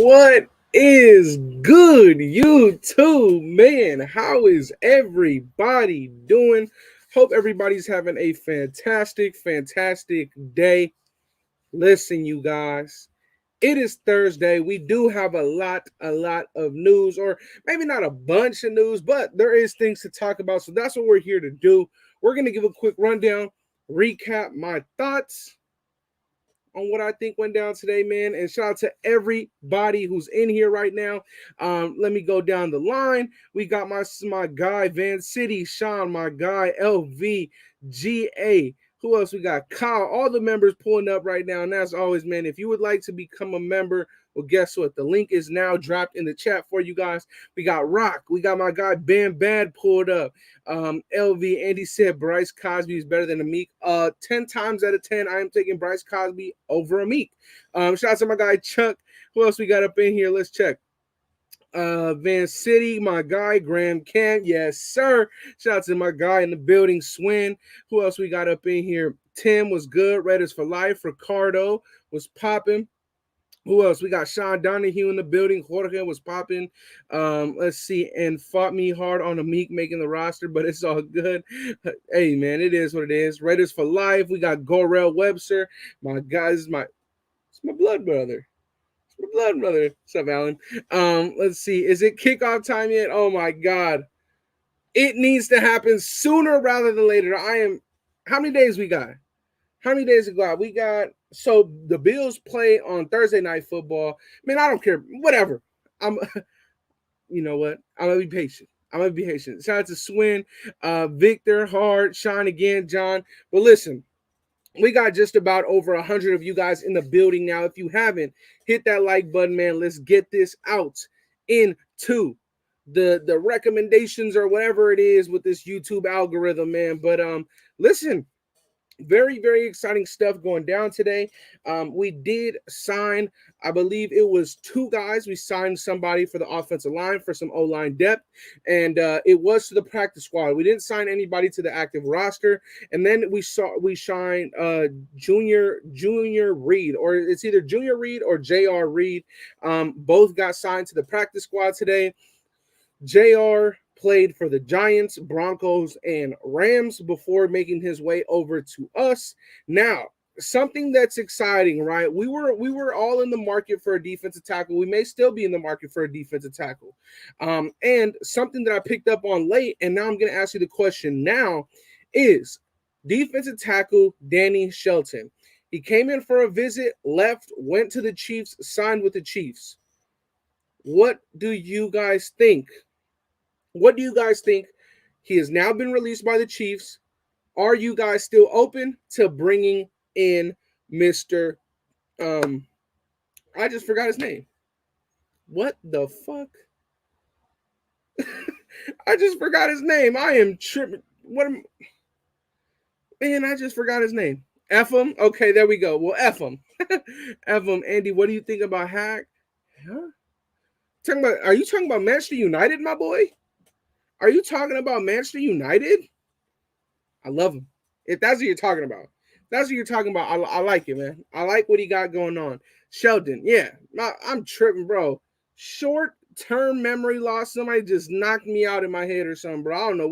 What is good, YouTube, man? How is everybody doing? Hope everybody's having a fantastic day. Listen, you guys, it is Thursday. We do have a lot of news, or maybe not a bunch of news, but there is things to talk about. So that's what we're here to do. We're going to give a quick rundown, recap my thoughts on what I think went down today, man. And shout out to everybody who's in here right now. Let me go down the line. We got my guy Van City, Sean, my guy LV, GA. Who else we got? Kyle. All the members pulling up right now. And as always, man, if you would like to become a member, well, guess what? The link is now dropped in the chat for you guys. We got Rock. We got my guy Bam Bad pulled up. LV, Andy said Bryce Cosby is better than Amik. 10 times out of 10, I am taking Bryce Cosby over Amik. Shout out to my guy Chuck. Who else we got up in here? Let's check. Van City, my guy Graham Camp, yes sir. Shout out to my guy in the building, Swin. Who else we got up in here? Tim was good. Raiders for life. Ricardo was popping. Who else? We got Sean Donahue in the building. Jorge was popping. Let's see. And fought me hard on Amik making the roster, but it's all good. Hey, man, it is what it is. Raiders for life. We got Gorell Webster. My guys, it's my blood brother. It's my blood brother. What's up, Alan? Let's see. Is it kickoff time yet? Oh, my God. It needs to happen sooner rather than later. How many days we got? How many days ago? We got, so the Bills play on Thursday Night Football. Man, I don't care. Whatever. You know what? I'm going to be patient. Shout out to Swin, Victor, Hard, Sean again, John. But listen, we got just about over 100 of you guys in the building now. If you haven't, hit that like button, man. Let's get this out into the recommendations or whatever it is with this YouTube algorithm, man. But listen, very exciting stuff going down today. We did sign, I believe it was 2 guys. We signed somebody for the offensive line for some O-line depth, and it was to the practice squad. We didn't sign anybody to the active roster, and then we signed Junior Reed, or it's either Junior Reed or JR Reed. Both got signed to the practice squad today. JR played for the Giants, Broncos, and Rams before making his way over to us. Now, something that's exciting, right? We were all in the market for a defensive tackle. We may still be in the market for a defensive tackle. And something that I picked up on late, and now I'm going to ask you the question now, is defensive tackle Danny Shelton. He came in for a visit, left, went to the Chiefs, signed with the Chiefs. What do you guys think? He has now been released by the Chiefs. Are you guys still open to bringing in Mr. I just forgot his name. What the fuck? I just forgot his name. I am tripping. Man, I just forgot his name. F him? Okay, there we go. Well, F him. F him. Andy, what do you think about Hack? Huh? Are you talking about Manchester United, my boy? Are you talking about Manchester United? I love him. If that's what you're talking about. I like it, man. I like what he got going on. Sheldon, yeah. I'm tripping, bro. Short-term memory loss. Somebody just knocked me out in my head or something, bro. I don't know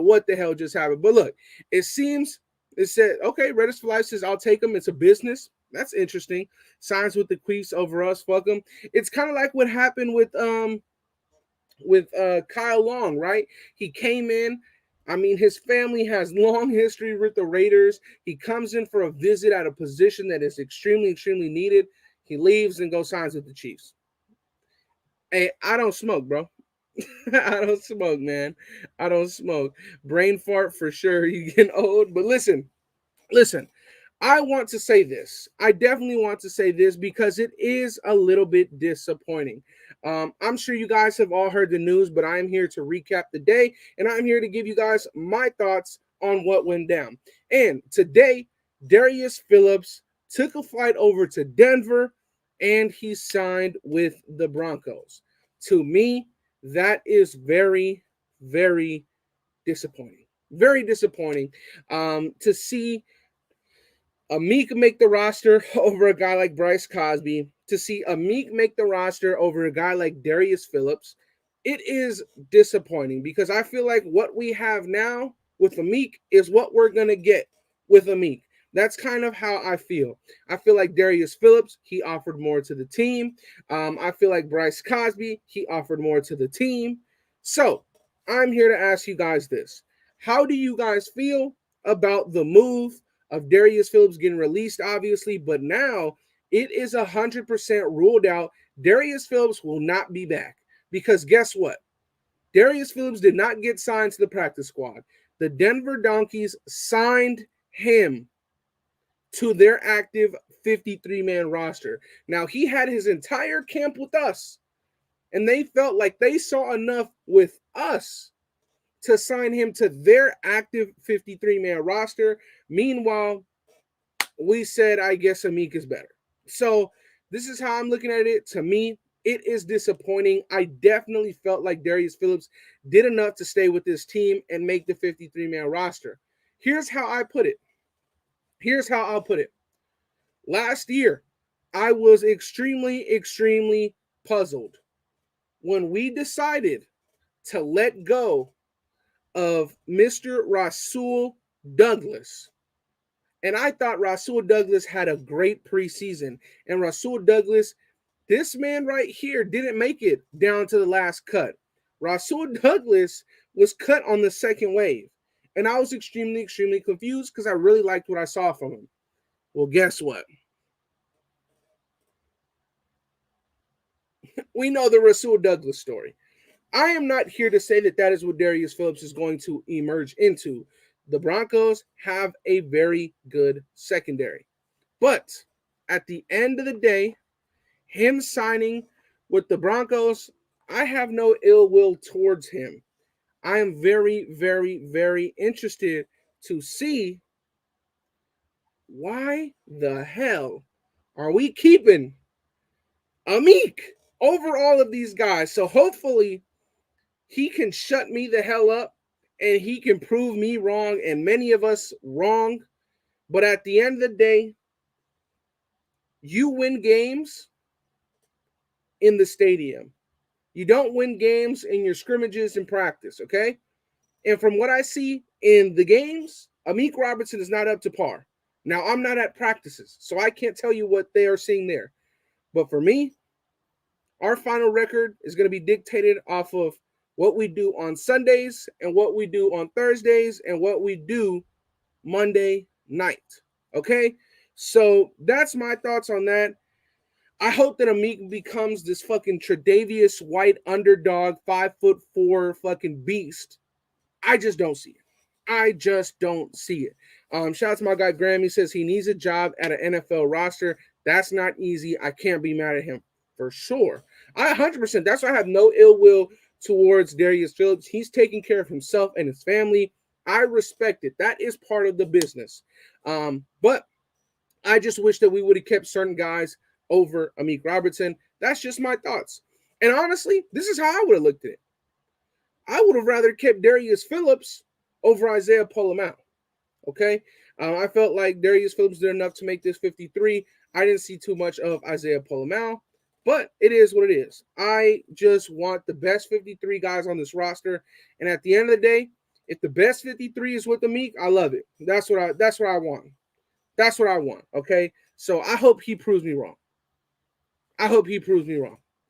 what the hell just happened. But look, it said, okay, Raiders for Life says, I'll take him. It's a business. That's interesting. Signs with the Queefs over us. Fuck him. It's kind of like what happened with Kyle Long, right? He came in. I mean, his family has long history with the Raiders. He comes in for a visit at a position that is extremely needed. He leaves and goes signs with the Chiefs. Hey, I don't smoke, bro. I don't smoke, man. I don't smoke. Brain fart for sure. You getting old. But listen. I want to say this. I definitely want to say this because it is a little bit disappointing. I'm sure you guys have all heard the news, but I'm here to recap the day, and I'm here to give you guys my thoughts on what went down. And today, Darius Phillips took a flight over to Denver, and he signed with the Broncos. To me, that is very disappointing. Very disappointing to see Amik make the roster over a guy like Bryce Cosby. to see Amik make the roster over a guy like Darius Phillips. It is disappointing because I feel like what we have now with Amik is what we're going to get with Amik. That's kind of how I feel. I feel like Darius Phillips, he offered more to the team. I feel like Bryce Cosby, he offered more to the team. So I'm here to ask you guys this. How do you guys feel about the move of Darius Phillips getting released, obviously, but now it is 100% ruled out. Darius Phillips will not be back because guess what? Darius Phillips did not get signed to the practice squad. The Denver Donkeys signed him to their active 53-man roster. Now, he had his entire camp with us, and they felt like they saw enough with us to sign him to their active 53-man roster. Meanwhile, we said, I guess Amik is better. So this is how I'm looking at it. To me, it is disappointing. I definitely felt like Darius Phillips did enough to stay with this team and make the 53-man roster. Here's how I put it. Here's how I'll put it. Last year, I was extremely puzzled when we decided to let go of Mr. Rasul Douglas. And I thought Rasul Douglas had a great preseason. And Rasul Douglas, this man right here, didn't make it down to the last cut. Rasul Douglas was cut on the second wave. And I was extremely confused because I really liked what I saw from him. Well, guess what? We know the Rasul Douglas story. I am not here to say that that is what Darius Phillips is going to emerge into. The Broncos have a very good secondary. But at the end of the day, him signing with the Broncos, I have no ill will towards him. I am very interested to see why the hell are we keeping Amik over all of these guys. So hopefully he can shut me the hell up and he can prove me wrong and many of us wrong. But at the end of the day, you win games in the stadium. You don't win games in your scrimmages in practice, okay? And from what I see in the games, Amik Robertson is not up to par. Now, I'm not at practices, so I can't tell you what they are seeing there. But for me, our final record is going to be dictated off of what we do on Sundays and what we do on Thursdays and what we do Monday night. Okay? So that's my thoughts on that. I hope that Amik becomes this fucking Tre'Davious White underdog, 5'4" fucking beast. I just don't see it. I just don't see it. Shout out to my guy Graham. He says he needs a job at an NFL roster. That's not easy. I can't be mad at him for sure. 100%. That's why I have no ill will towards Darius Phillips. He's taking care of himself and his family. I respect it. That is part of the business. But I just wish that we would have kept certain guys over Amik Robertson. That's just my thoughts. And honestly, this is how I would have looked at it. I would have rather kept Darius Phillips over Isaiah Pola-Mao. Okay? I felt like Darius Phillips did enough to make this 53. I didn't see too much of Isaiah Pola-Mao, but it is what it is. I just want the best 53 guys on this roster. And at the end of the day, if the best 53 is with Amik, I love it. That's what I want. That's what I want. Okay? So I hope he proves me wrong.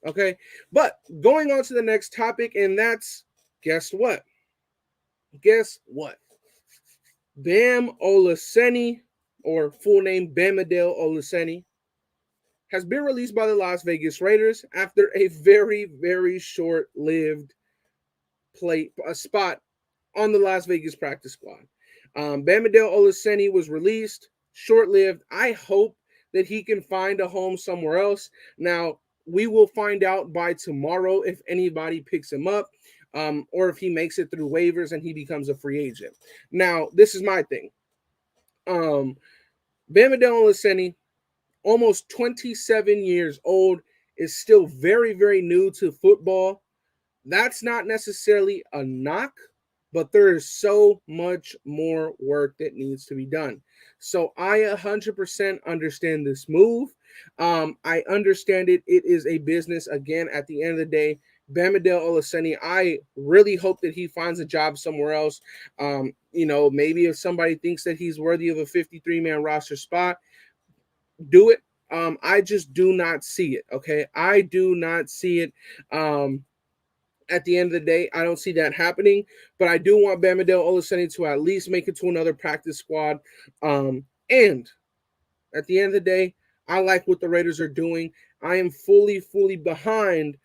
Okay? But going on to the next topic, and that's guess what? Bam Olaseni, or full name Bamidele Olaseni, has been released by the Las Vegas Raiders after a very short-lived spot on the Las Vegas practice squad. Bamidele Olaseni was released, short-lived. I hope that he can find a home somewhere else. Now, we will find out by tomorrow if anybody picks him up. Or if he makes it through waivers and he becomes a free agent. Now, this is my thing. Bamidele Olaseni, almost 27 years old, is still very new to football. That's not necessarily a knock, but there is so much more work that needs to be done. So I 100% understand this move. I understand it. It is a business. Again, at the end of the day, Bamidele Olaseni, I really hope that he finds a job somewhere else. Maybe if somebody thinks that he's worthy of a 53-man roster spot, do it. I just do not see it. Okay, I do not see it. At the end of the day, I don't see that happening. But I do want Bamidele Olaseni to at least make it to another practice squad. And at the end of the day, I like what the Raiders are doing. I am fully behind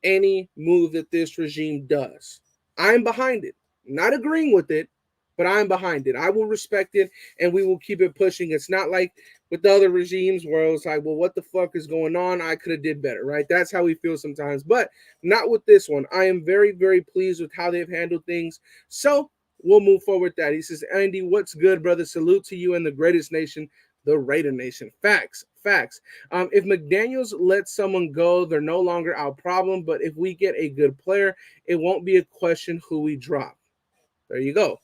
any move that this regime does. I'm behind it. Not agreeing with it, but I'm behind it. I will respect it, and we will keep it pushing. It's not like with the other regimes where it was like, well, what the fuck is going on? I could have did better, right? That's how we feel sometimes, but not with this one. I am very, very pleased with how they've handled things. So we'll move forward with that. He says, Andy, what's good, brother? Salute to you and the greatest nation, the Raider Nation. Facts. If McDaniels lets someone go, they're no longer our problem. But if we get a good player, it won't be a question who we drop. There you go.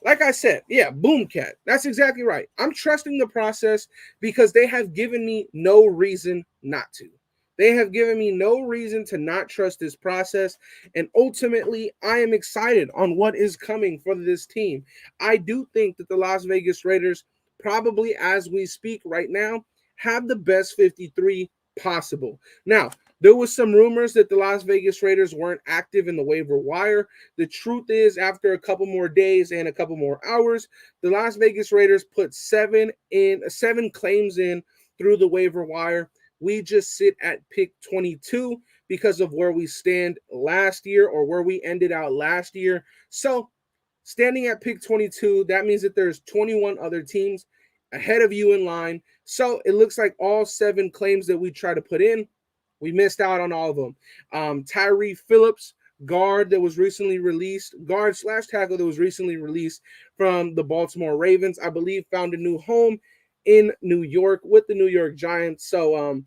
Like I said, yeah, boom cat. That's exactly right. I'm trusting the process because they have given me no reason not to. They have given me no reason to not trust this process. And ultimately, I am excited on what is coming for this team. I do think that the Las Vegas Raiders, probably as we speak right now, have the best 53 possible. Now, there was some rumors that the Las Vegas Raiders weren't active in the waiver wire. The truth is, after a couple more days and a couple more hours, the Las Vegas Raiders put seven claims in through the waiver wire. We just sit at pick 22 because of where we stand last year, or where we ended out last year. So standing at pick 22, that means that there's 21 other teams ahead of you in line. So it looks like all 7 claims that we try to put in, we missed out on all of them. Darius Phillips, guard that was recently released, guard/tackle that was recently released from the Baltimore Ravens, I believe found a new home in New York with the New York Giants. So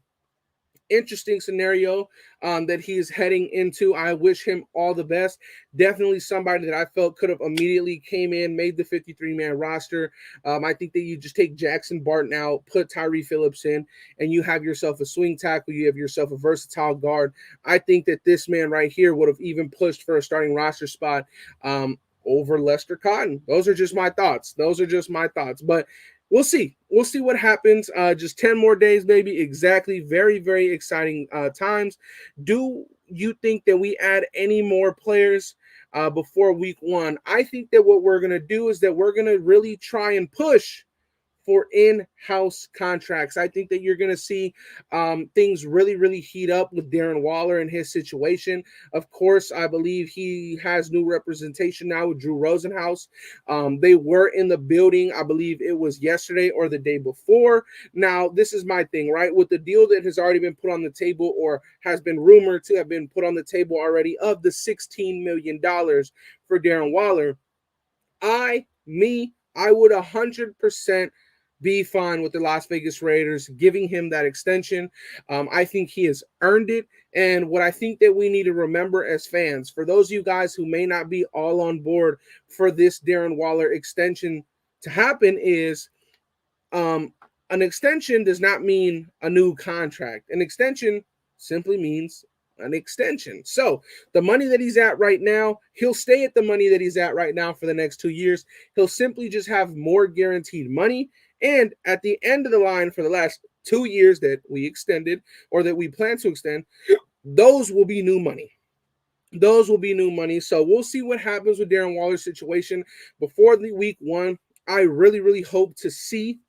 interesting scenario that he's heading into. I wish him all the best. Definitely somebody that I felt could have immediately came in, made the 53-man roster. I think that you just take Jackson Barton out, put Darius Phillips in, and you have yourself a swing tackle. You have yourself a versatile guard. I think that this man right here would have even pushed for a starting roster spot over Lester Cotton. Those are just my thoughts. But we'll see. We'll see what happens. Just 10 more days, maybe. Exactly. Very, very exciting times. Do you think that we add any more players before week 1? I think that what we're going to do is that we're going to really try and push for in-house contracts. I think that you're going to see things really, really heat up with Darren Waller and his situation. Of course, I believe he has new representation now with Drew Rosenhaus. They were in the building, I believe it was yesterday or the day before. Now, this is my thing, right? With the deal that has already been put on the table, or has been rumored to have been put on the table already, of the $16 million for Darren Waller, I would 100% be fine with the Las Vegas Raiders giving him that extension. I think he has earned it. And what I think that we need to remember as fans, for those of you guys who may not be all on board for this Darren Waller extension to happen, is an extension does not mean a new contract. An extension simply means an extension. So the money that he's at right now, he'll stay at the money that he's at right now for the next 2 years. He'll simply just have more guaranteed money. And at the end of the line, for the last 2 years that we extended, or that we plan to extend, those will be new money. So we'll see what happens with Darren Waller's situation before the week 1. I really, really hope to see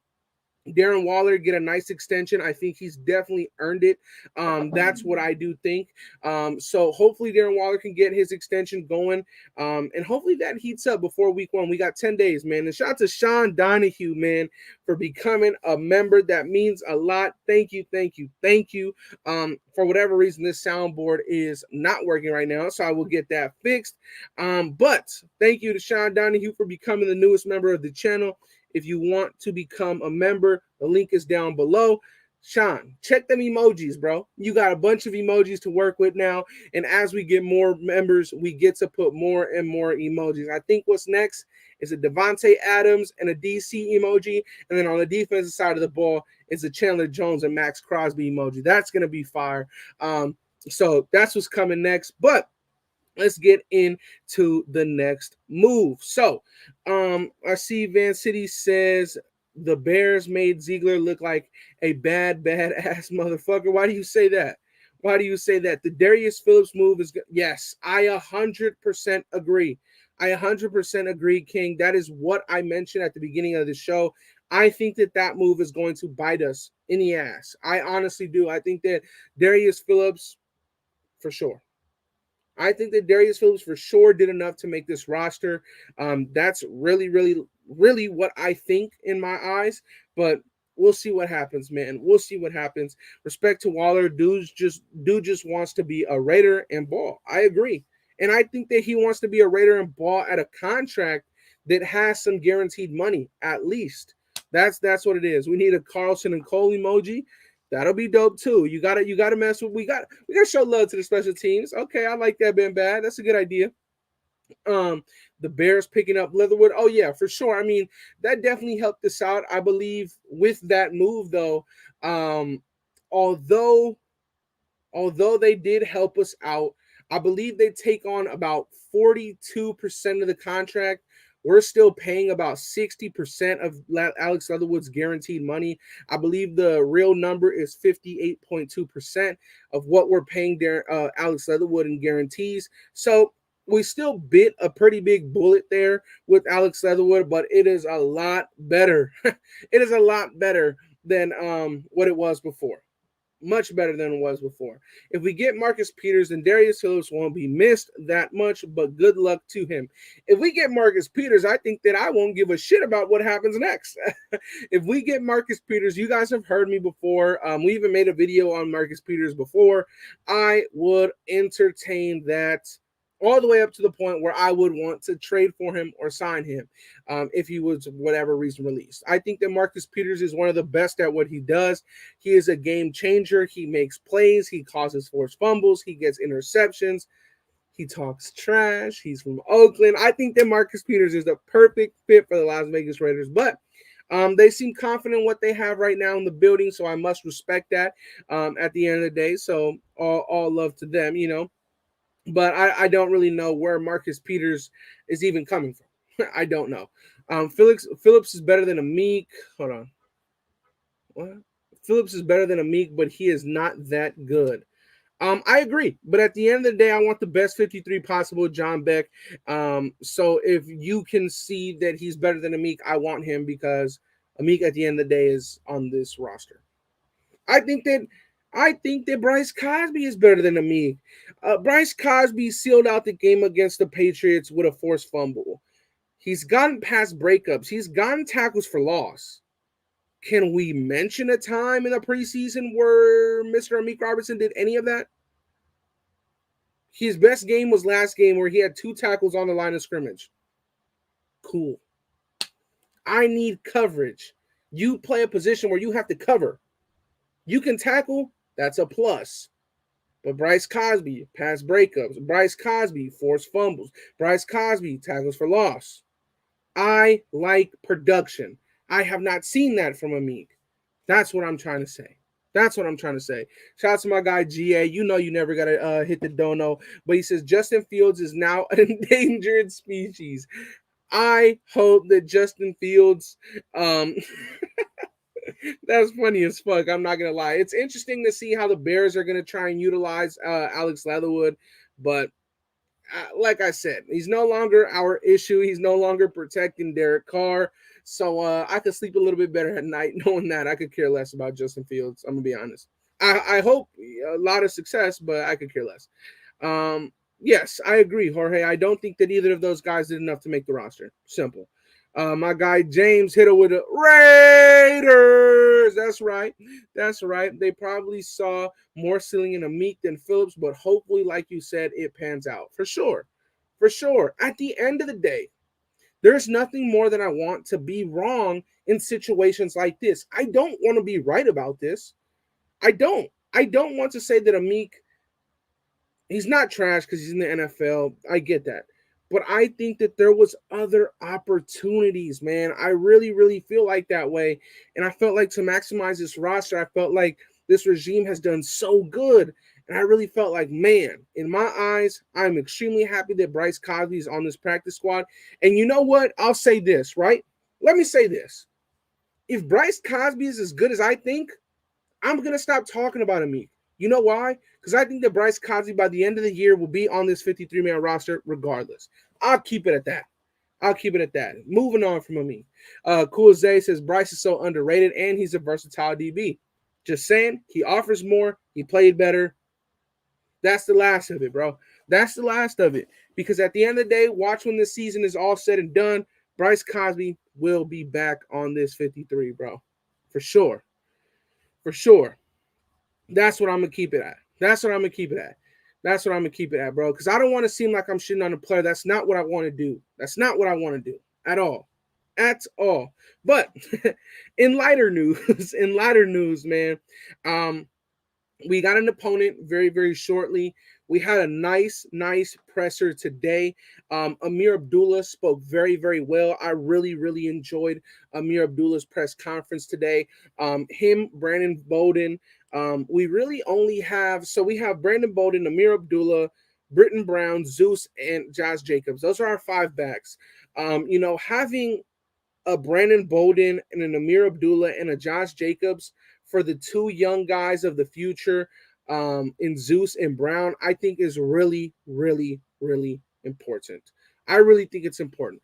Darren Waller get a nice extension. I think he's definitely earned it. That's what I do think. So hopefully Darren Waller can get his extension going. And hopefully that heats up before week 1. We got 10 days, man. And shout out to Sean Donahue, man, for becoming a member. That means a lot. Thank you. For whatever reason, this soundboard is not working right now, so I will get that fixed. But thank you to Sean Donahue for becoming the newest member of the channel. If you want to become a member, the link is down below. Sean, check them emojis, bro. You got a bunch of emojis to work with now. And as we get more members, we get to put more and more emojis. I think what's next is a Devontae Adams and a DC emoji. And then on the defensive side of the ball is a Chandler Jones and Max Crosby emoji. That's going to be fire. So that's what's coming next. But let's get into the next move. So I see Van City says the Bears made Ziegler look like a bad ass motherfucker. Why do you say that? Why do you say that? The Darius Phillips move is good. Yes, I 100% agree. I 100% agree, King. That is what I mentioned at the beginning of the show. I think that move is going to bite us in the ass. I honestly do. I think that Darius Phillips, for sure. I think that Darius Phillips for sure did enough to make this roster. That's really what I think in my eyes. But we'll see what happens, man. We'll see what happens. Respect to Waller, dude just wants to be a Raider and ball. I agree, and I think that he wants to be a Raider and ball at a contract that has some guaranteed money at least. That's what it is. We need a Carlson and Cole emoji. That'll be dope too. You gotta mess with. We gotta show love to the special teams. Okay, I like that, Ben Bad. That's a good idea. The Bears picking up Leatherwood. Oh yeah, for sure. I mean, that definitely helped us out. I believe with that move though, although they did help us out, I believe they take on about 42% of the contract. We're still paying about 60% of Alex Leatherwood's guaranteed money. I believe the real number is 58.2% of what we're paying Alex Leatherwood in guarantees. So we still bit a pretty big bullet there with Alex Leatherwood, but it is a lot better. It is a lot better than what it was before. Much better than it was before. If we get Marcus Peters, then Darius Phillips won't be missed that much, but good luck to him. If we get Marcus Peters, I think that I won't give a shit about what happens next. If we get Marcus Peters, you guys have heard me before. We even made a video on Marcus Peters before. I would entertain that all the way up to the point where I would want to trade for him or sign him if he was, whatever reason, released. I think that Marcus Peters is one of the best at what he does. He is a game changer. He makes plays. He causes forced fumbles. He gets interceptions. He talks trash. He's from Oakland. I think that Marcus Peters is the perfect fit for the Las Vegas Raiders, but they seem confident in what they have right now in the building, so I must respect that at the end of the day. So all love to them, you know. But I don't really know where Marcus Peters is even coming from. I don't know. Phillips is better than Amik. Hold on. What? Phillips is better than Amik, but he is not that good. I agree. But at the end of the day, I want the best 53 possible, John Beck. So if you can see that he's better than Amik, I want him because Amik at the end of the day is on this roster. I think that Bryce Cosby is better than Amik. Bryce Cosby sealed out the game against the Patriots with a forced fumble. He's gotten past breakups. He's gotten tackles for loss. Can we mention a time in the preseason where Mr. Amik Robertson did any of that? His best game was last game where he had 2 tackles on the line of scrimmage. Cool. I need coverage. You play a position where you have to cover. You can tackle, that's a plus. But Bryce Cosby, past breakups. Bryce Cosby, forced fumbles. Bryce Cosby, tackles for loss. I like production. I have not seen that from Amik. That's what I'm trying to say. Shout out to my guy, GA. You know you never got to hit the dono. But he says, Justin Fields is now an endangered species. I hope that Justin Fields... That's funny as fuck. I'm not going to lie. It's interesting to see how the Bears are going to try and utilize Alex Leatherwood. But like I said, he's no longer our issue. He's no longer protecting Derek Carr. So I could sleep a little bit better at night knowing that. I could care less about Justin Fields. I'm going to be honest. I hope a lot of success, but I could care less. Yes, I agree, Jorge. I don't think that either of those guys did enough to make the roster. Simple. My guy James hit it with the Raiders. That's right. They probably saw more ceiling in Amik than Phillips, but hopefully, like you said, it pans out. For sure. At the end of the day, there's nothing more than I want to be wrong in situations like this. I don't want to be right about this. I don't want to say that Amik, he's not trash because he's in the NFL. I get that. But I think that there was other opportunities, man. I really, really feel like that way. And I felt like to maximize this roster, I felt like this regime has done so good. And I really felt like, man, in my eyes, I'm extremely happy that Bryce Cosby is on this practice squad. And you know what? I'll say this, right? Let me say this. If Bryce Cosby is as good as I think, I'm going to stop talking about Amik. You know why? Because I think that Bryce Cosby by the end of the year will be on this 53-man roster regardless. I'll keep it at that. I'll keep it at that. Moving on from Amik. Cool Zay says Bryce is so underrated and he's a versatile DB. Just saying, he offers more. He played better. That's the last of it, bro. That's the last of it. Because at the end of the day, watch when this season is all said and done, Bryce Cosby will be back on this 53, bro. For sure. For sure. That's what I'm going to keep it at. That's what I'm going to keep it at. That's what I'm going to keep it at, bro. Because I don't want to seem like I'm shitting on a player. That's not what I want to do. That's not what I want to do at all. At all. But in lighter news, man, we got an opponent very, very shortly. We had a nice presser today. Amir Abdullah spoke very, very well. I really, really enjoyed Amir Abdullah's press conference today. Him, Brandon Bowden. We really only have, so we have Brandon Bowden, Amir Abdullah, Britton Brown, Zeus, and Josh Jacobs. Those are our 5 backs. Having a Brandon Bowden and an Amir Abdullah and a Josh Jacobs for the 2 young guys of the future in Zeus and Brown, I think is really, really, really important. I really think it's important.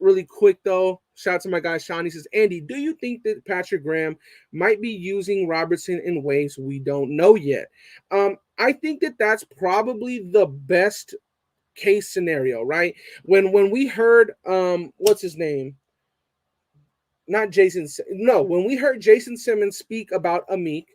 Really quick, though, shout out to my guy, Sean. He says, Andy, do you think that Patrick Graham might be using Robertson in ways we don't know yet? I think that that's probably the best case scenario, right? When we heard, what's his name? Not Jason. No, when we heard Jason Simmons speak about Amik,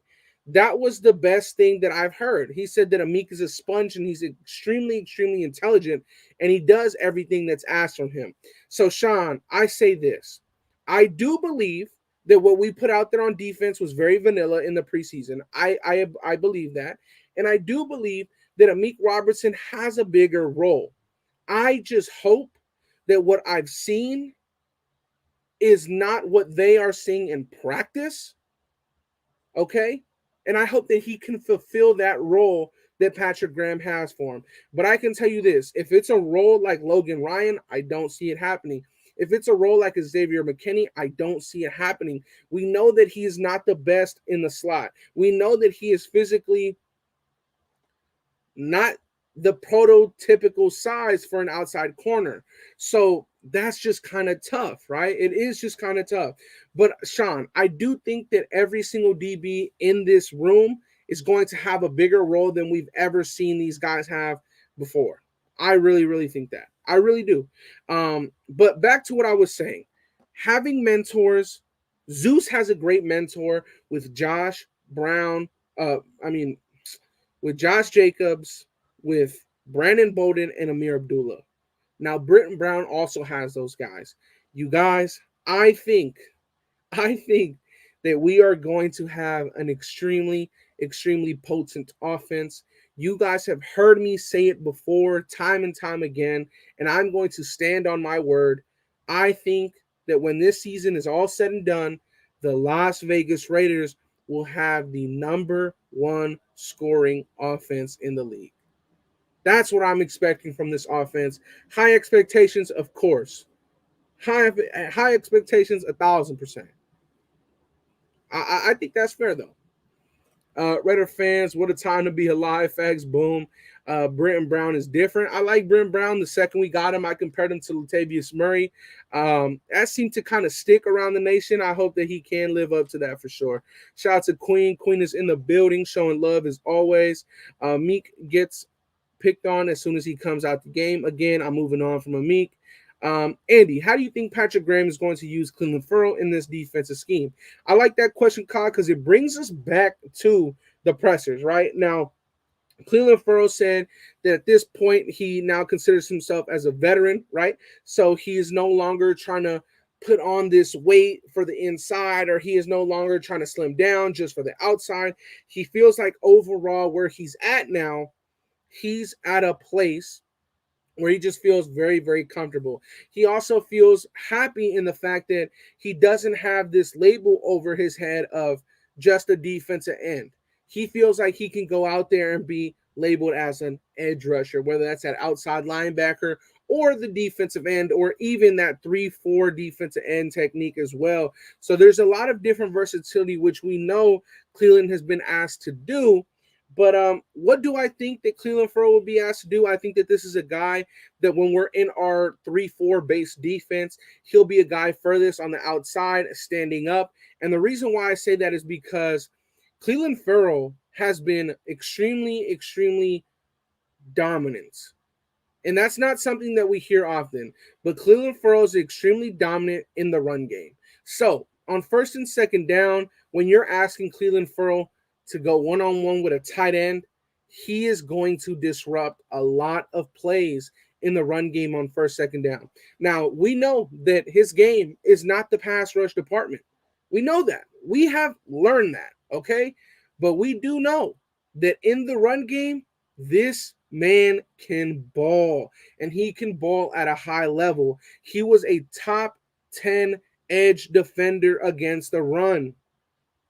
that was the best thing that I've heard. He said that Amik is a sponge and he's extremely, extremely intelligent and he does everything that's asked from him. So, Sean, I say this. I do believe that what we put out there on defense was very vanilla in the preseason. I believe that. And I do believe that Amik Robertson has a bigger role. I just hope that what I've seen is not what they are seeing in practice, okay? And I hope that he can fulfill that role that Patrick Graham has for him. But I can tell you this, if it's a role like Logan Ryan, I don't see it happening. If it's a role like a Xavier McKinney, I don't see it happening. We know that he is not the best in the slot. We know that he is physically not the prototypical size for an outside corner. So that's just kind of tough, right? It is just kind of tough. But Sean, I do think that every single DB in this room is going to have a bigger role than we've ever seen these guys have before. I really, really think that. I really do. But back to what I was saying. Having mentors, Zeus has a great mentor with Josh Brown. With Josh Jacobs, with Brandon Bowden, and Amir Abdullah. Now, Britton Brown also has those guys. You guys, I think that we are going to have an extremely, extremely potent offense. You guys have heard me say it before, time and time again, and I'm going to stand on my word. I think that when this season is all said and done, the Las Vegas Raiders will have the number 1 scoring offense in the league. That's what I'm expecting from this offense. High expectations, of course. High expectations, 1,000%. I think that's fair, though. Raider fans, what a time to be alive. Fags, boom. Britton Brown is different. I like Britton Brown. The second we got him, I compared him to Latavius Murray. That seemed to kind of stick around the nation. I hope that he can live up to that for sure. Shout out to Queen. Queen is in the building, showing love as always. Meek gets picked on as soon as he comes out the game. Again, I'm moving on from Amik. Andy, how do you think Patrick Graham is going to use Clelin Ferrell in this defensive scheme? I like that question, Kyle, because it brings us back to the pressers, right? Now, Clelin Ferrell said that at this point, he now considers himself as a veteran, right? So he is no longer trying to put on this weight for the inside, or he is no longer trying to slim down just for the outside. He feels like overall where he's at now, he's at a place where he just feels very, very comfortable. He also feels happy in the fact that he doesn't have this label over his head of just a defensive end. He feels like he can go out there and be labeled as an edge rusher, whether that's at outside linebacker or the defensive end, or even that 3-4 defensive end technique as well. So there's a lot of different versatility, which we know Clelin has been asked to do. But what do I think that Clelin Ferrell will be asked to do? I think that this is a guy that when we're in our 3-4 base defense, he'll be a guy furthest on the outside, standing up. And the reason why I say that is because Clelin Ferrell has been extremely, extremely dominant. And that's not something that we hear often. But Clelin Ferrell is extremely dominant in the run game. So on first and second down, when you're asking Clelin Ferrell to go one-on-one with a tight end, he is going to disrupt a lot of plays in the run game on first, second down. Now, we know that his game is not the pass rush department. We know that. We have learned that, okay? But we do know that in the run game, this man can ball, and he can ball at a high level. He was a top 10 edge defender against the run.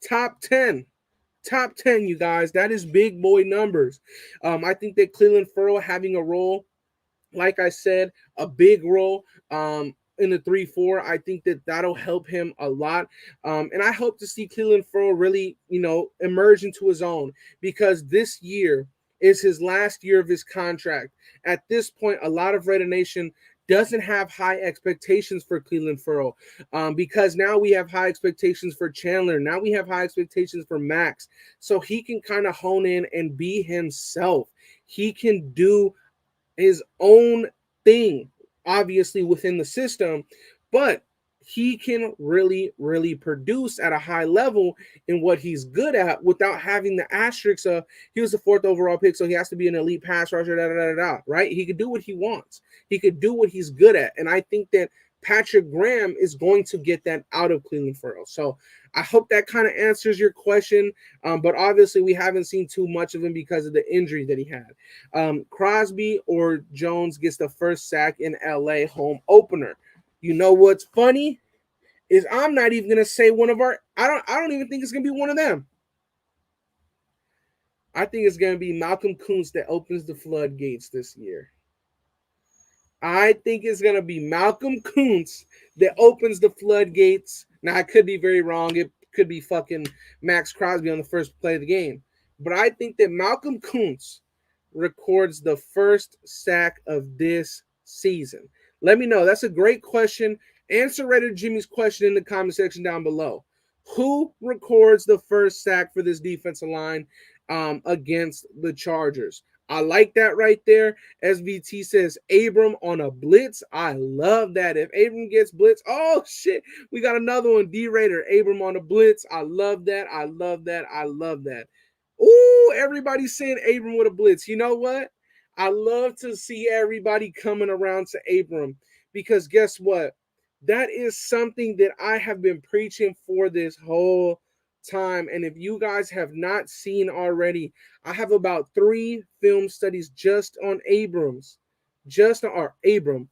Top 10. Top 10, you guys. That is big boy numbers. I think that Clelin Ferrell having a role, like I said, a big role in the 3-4, I think that that'll help him a lot. And I hope to see Clelin Ferrell really, emerge into his own, because this year is his last year of his contract. At this point, a lot of Raider Nation doesn't have high expectations for Clelin Ferrell because now we have high expectations for Chandler. Now we have high expectations for Max. So he can kind of hone in and be himself. He can do his own thing, obviously within the system, but he can really, really produce at a high level in what he's good at without having the asterisks of he was the 4th overall pick, so he has to be an elite pass rusher, right? He could do what he wants. He could do what he's good at. And I think that Patrick Graham is going to get that out of Clelin Ferrell. So I hope that kind of answers your question. But obviously we haven't seen too much of him because of the injury that he had. Cosby or Jones gets the first sack in LA home opener. You know what's funny is I'm not even gonna say one of our. I don't even think it's gonna be one of them. I think it's gonna be Malcolm Kuntz that opens the floodgates this year. I think it's going to be Malcolm Kuntz that opens the floodgates. Now, I could be very wrong. It could be fucking Max Crosby on the first play of the game. But I think that Malcolm Kuntz records the first sack of this season. Let me know. That's a great question. Answer Raider Jimmy's question in the comment section down below. Who records the first sack for this defensive line against the Chargers? I like that right there. SVT says Abram on a blitz. I love that. If Abram gets blitz, oh shit, we got another one. D Raider, Abram on a blitz. I love that. I love that. I love that. Ooh, everybody's saying Abram with a blitz. You know what? I love to see everybody coming around to Abram, because guess what? That is something that I have been preaching for this whole time. And if you guys have not seen already, I have about 3 film studies just on Abrams. Just on Abram.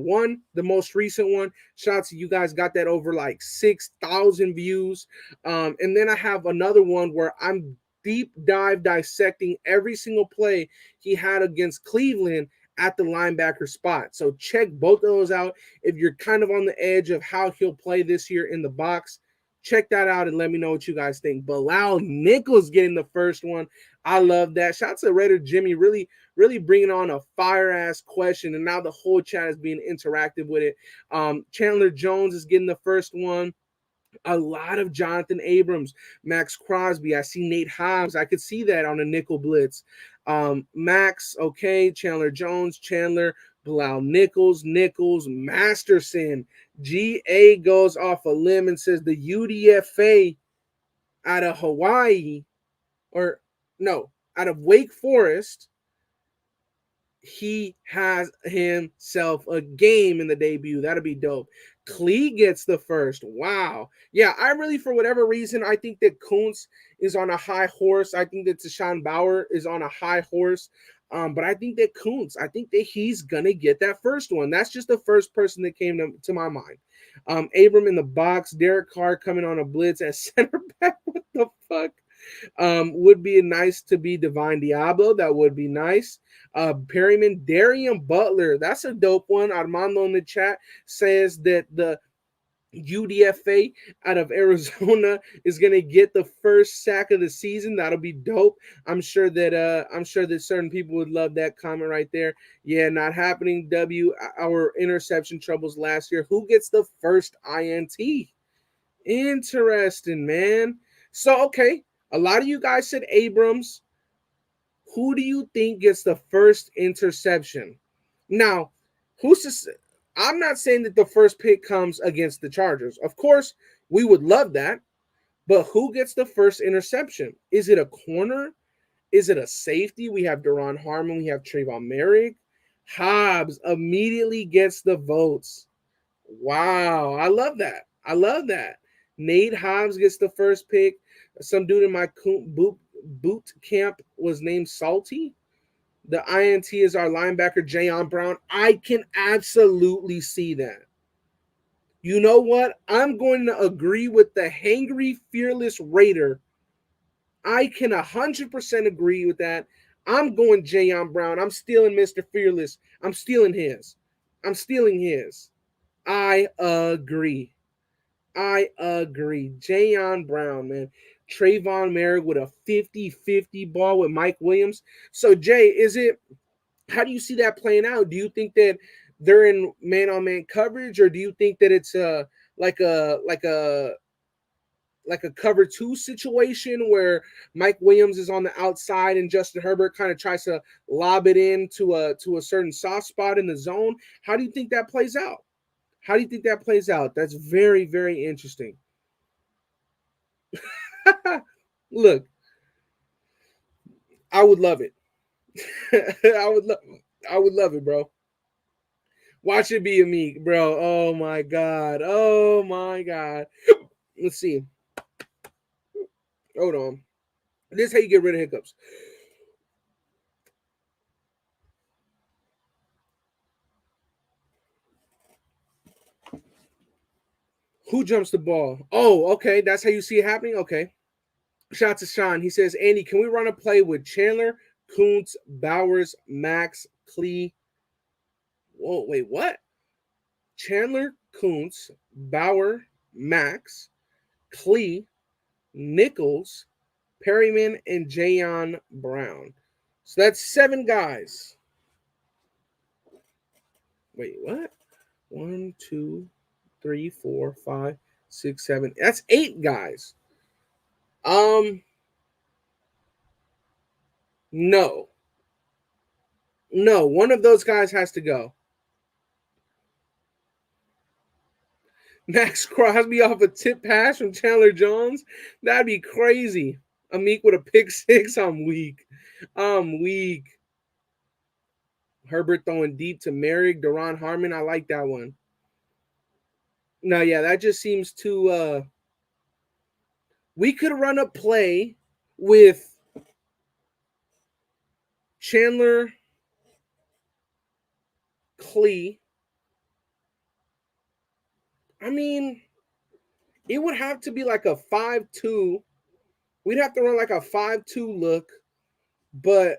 One, the most recent one. Shout out to you guys, got that over like 6,000 views. And then I have another one where I'm deep dive dissecting every single play he had against Cleveland at the linebacker spot. So check both of those out. If you're kind of on the edge of how he'll play this year in the box, check that out and let me know what you guys think. Bilal Nichols getting the first one. I love that. Shout out to Raider Jimmy, really, really bringing on a fire-ass question, and now the whole chat is being interactive with it. Chandler Jones is getting the first one. A lot of Jonathan Abrams, Max Crosby. I see Nate Hobbs. I could see that on a nickel blitz. Max, okay. Chandler Jones, Chandler, Bilal Nichols, Masterson. GA goes off a limb and says the UDFA out of Hawaii, or no, out of Wake Forest, he has himself a game in the debut. That'll be dope. Clee gets the first. Wow. Yeah, I really, for whatever reason, I think that Kuntz is on a high horse. I think that Tashawn Bauer is on a high horse. But I think that Kuntz, I think that he's going to get that first one. That's just the first person that came to my mind. Abram in the box. Derek Carr coming on a blitz at center back. What the fuck? Would be nice to be Divine Diablo. That would be nice. Perryman, Darian Butler. That's a dope one. Armando in the chat says that the UDFA out of Arizona is gonna get the first sack of the season. That'll be dope. I'm sure that certain people would love that comment right there. Yeah, not happening. Our interception troubles last year. Who gets the first INT? Interesting, man. So okay, a lot of you guys said Abrams. Who do you think gets the first interception? Now, who's to say? I'm not saying that the first pick comes against the Chargers. Of course, we would love that. But who gets the first interception? Is it a corner? Is it a safety? We have Daron Harmon. We have Trayvon Merrick. Hobbs immediately gets the votes. Wow. I love that. I love that. Nate Hobbs gets the first pick. Some dude in my boot camp was named Salty. The INT is our linebacker, Jayon Brown. I can absolutely see that. You know what? I'm going to agree with the hangry, fearless Raider. I can 100% agree with that. I'm going Jayon Brown. I'm stealing Mr. Fearless. I'm stealing his. I'm stealing his. I agree. Jayon Brown, man. Trayvon Merrick with a 50-50 ball with Mike Williams. So, Jay, how do you see that playing out? Do you think that they're in man-on-man coverage, or do you think that it's like a cover two situation where Mike Williams is on the outside and Justin Herbert kind of tries to lob it in to a certain soft spot in the zone? How do you think that plays out? That's very, very interesting. Look, I would love it. I would love it, bro. Watch it be Amik, bro. Oh my god. Let's see. Hold on. This is how you get rid of hiccups. Who jumps the ball? Oh, okay. That's how you see it happening? Okay. Shout out to Sean. He says, Andy, can we run a play with Chandler, Kuntz, Bowers, Max, Clee? Whoa, wait, what? Chandler, Kuntz, Bauer, Max, Clee, Nichols, Perryman, and Jayon Brown. So that's 7 guys. Wait, what? 1, 2, 3, 4, 5, 6, 7. That's 8 guys. No. One of those guys has to go. Max Crosby off a tip pass from Chandler Jones. That'd be crazy. Amik with a pick 6. I'm weak. Herbert throwing deep to Merrick, Daron Harmon. I like that one. No, yeah, that just seems too. We could run a play with Chandler, Clee. I mean, it would have to be like a 5-2. We'd have to run like a 5-2 look, but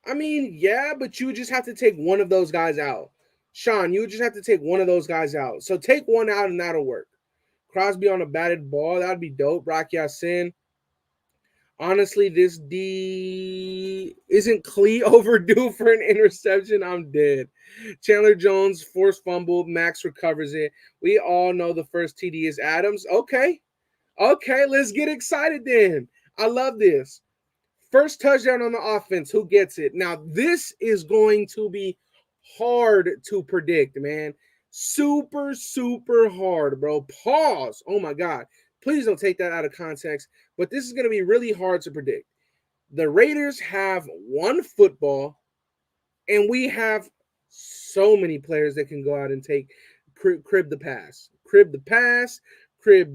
I mean, yeah, but you would just have to take one of those guys out. Sean, you would just have to take one of those guys out. So take one out and that'll work. Crosby on a batted ball, that'd be dope. Rock Ya-Sin. Honestly, this D isn't Clee overdue for an interception. I'm dead. Chandler Jones forced fumble. Max recovers it. We all know the first TD is Adams. Okay, let's get excited then. I love this. First touchdown on the offense. Who gets it? Now, this is going to be hard to predict, man. Super, super hard, bro. Pause. Oh, my God. Please don't take that out of context. But this is going to be really hard to predict. The Raiders have one football, and we have so many players that can go out and take crib the pass, crib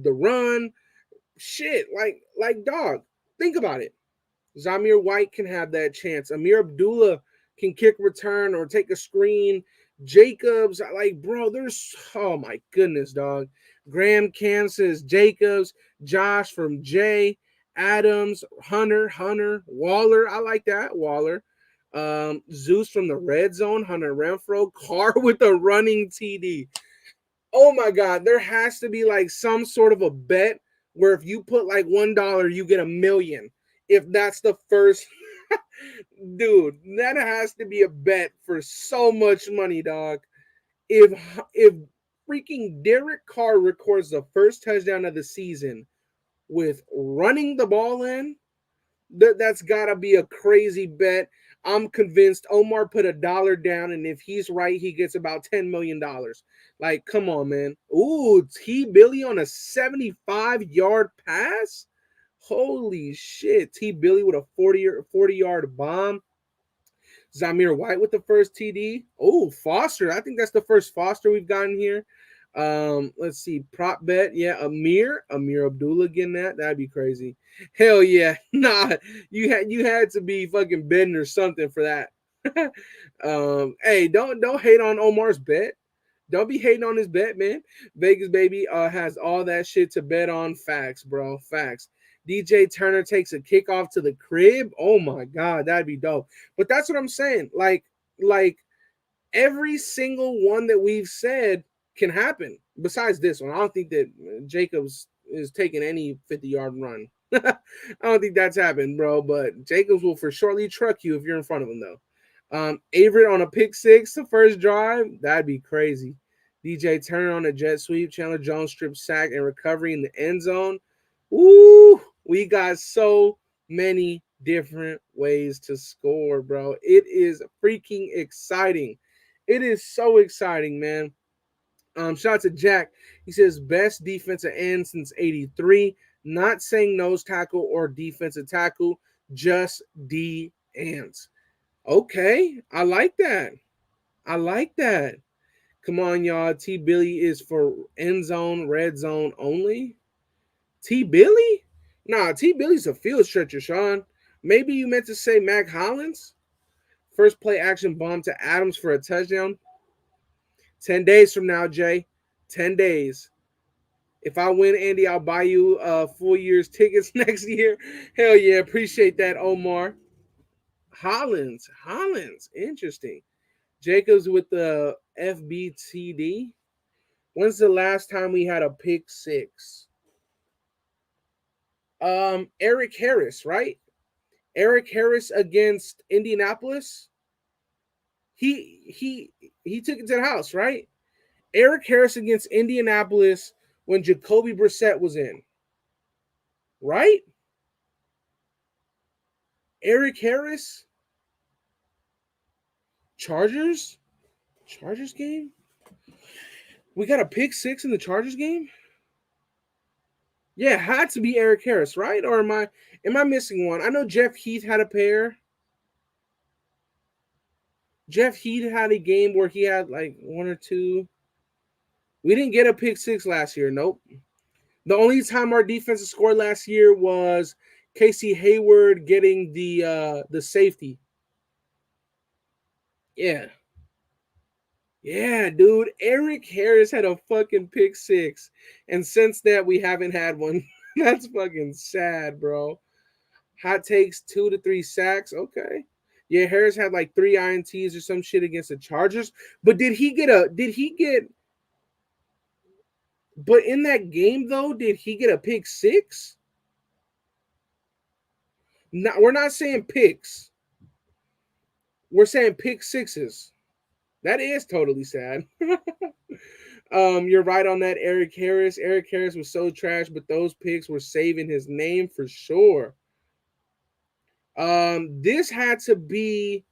the run. Shit, like dog. Think about it. Zamir White can have that chance. Amir Abdullah can kick return or take a screen. Jacobs, like, bro, there's, oh my goodness, dog. Graham, Kansas, Jacobs, Josh from Jay, Adams, Hunter, Waller. I like that, Waller. Zeus from the red zone, Hunter Renfro, Carr with a running TD. Oh my God, there has to be like some sort of a bet where if you put like $1, you get $1 million. If that's the first, dude, that has to be a bet for so much money, dog. If freaking Derek Carr records the first touchdown of the season with running the ball in, that's gotta be a crazy bet. I'm convinced Omar put $1 down, and if he's right, he gets about $10 million. Like, come on, man. Ooh, T. Billy on a 75-yard pass? Holy shit. T. Billy with a 40-yard bomb. Zamir White with the first TD. Oh, Foster. I think that's the first Foster we've gotten here. Let's see. Prop bet. Yeah, Amir Abdullah getting that. That'd be crazy. Hell yeah. Nah, you had to be fucking betting or something for that. Hey, don't hate on Omar's bet. Don't be hating on his bet, man. Vegas baby has all that shit to bet on. Facts, bro. Facts. DJ Turner takes a kickoff to the crib. Oh my God, that'd be dope. But that's what I'm saying. Like every single one that we've said can happen. Besides this one, I don't think that Jacobs is taking any 50-yard run. I don't think that's happened, bro. But Jacobs will for surely truck you if you're in front of him, though. Averett on a pick six, the first drive. That'd be crazy. DJ Turner on a jet sweep. Chandler Jones strip sack and recovery in the end zone. Woo! We got so many different ways to score, bro. It is freaking exciting. It is so exciting, man. Shout out to Jack. He says best defensive end since 83. Not saying nose tackle or defensive tackle, just D ends. Okay, I like that. I like that. Come on, y'all. T. Billy is for end zone, red zone only. T. Billy? Nah, T. Billy's a field stretcher, Sean. Maybe you meant to say Mac Hollins. First play action bomb to Adams for a touchdown. 10 days from now, Jay. 10 days. If I win, Andy, I'll buy you full year's tickets next year. Hell yeah. Appreciate that, Omar. Hollins. Interesting. Jacobs with the FBTD. When's the last time we had a pick six? Eric Harris, right? Eric Harris against Indianapolis. He took it to the house, right? Eric Harris against Indianapolis when Jacoby Brissett was in. Right? Eric Harris? Chargers game? We got a pick six in the Chargers game? Yeah, it had to be Eric Harris, right? Or am I missing one? I know Jeff Heath had a pair. Jeff Heath had a game where he had like one or two. We didn't get a pick six last year. Nope. The only time our defense scored last year was Casey Hayward getting the safety. Yeah. Yeah, dude. Eric Harris had a fucking pick six. And since that, we haven't had one. That's fucking sad, bro. Hot takes 2 to 3 sacks. Okay. Yeah, Harris had like 3 INTs or some shit against the Chargers. But but in that game, though, did he get a pick six? No, we're not saying picks. We're saying pick sixes. That is totally sad. You're right on that, Eric Harris. Eric Harris was so trash, but those picks were saving his name for sure. This had to be,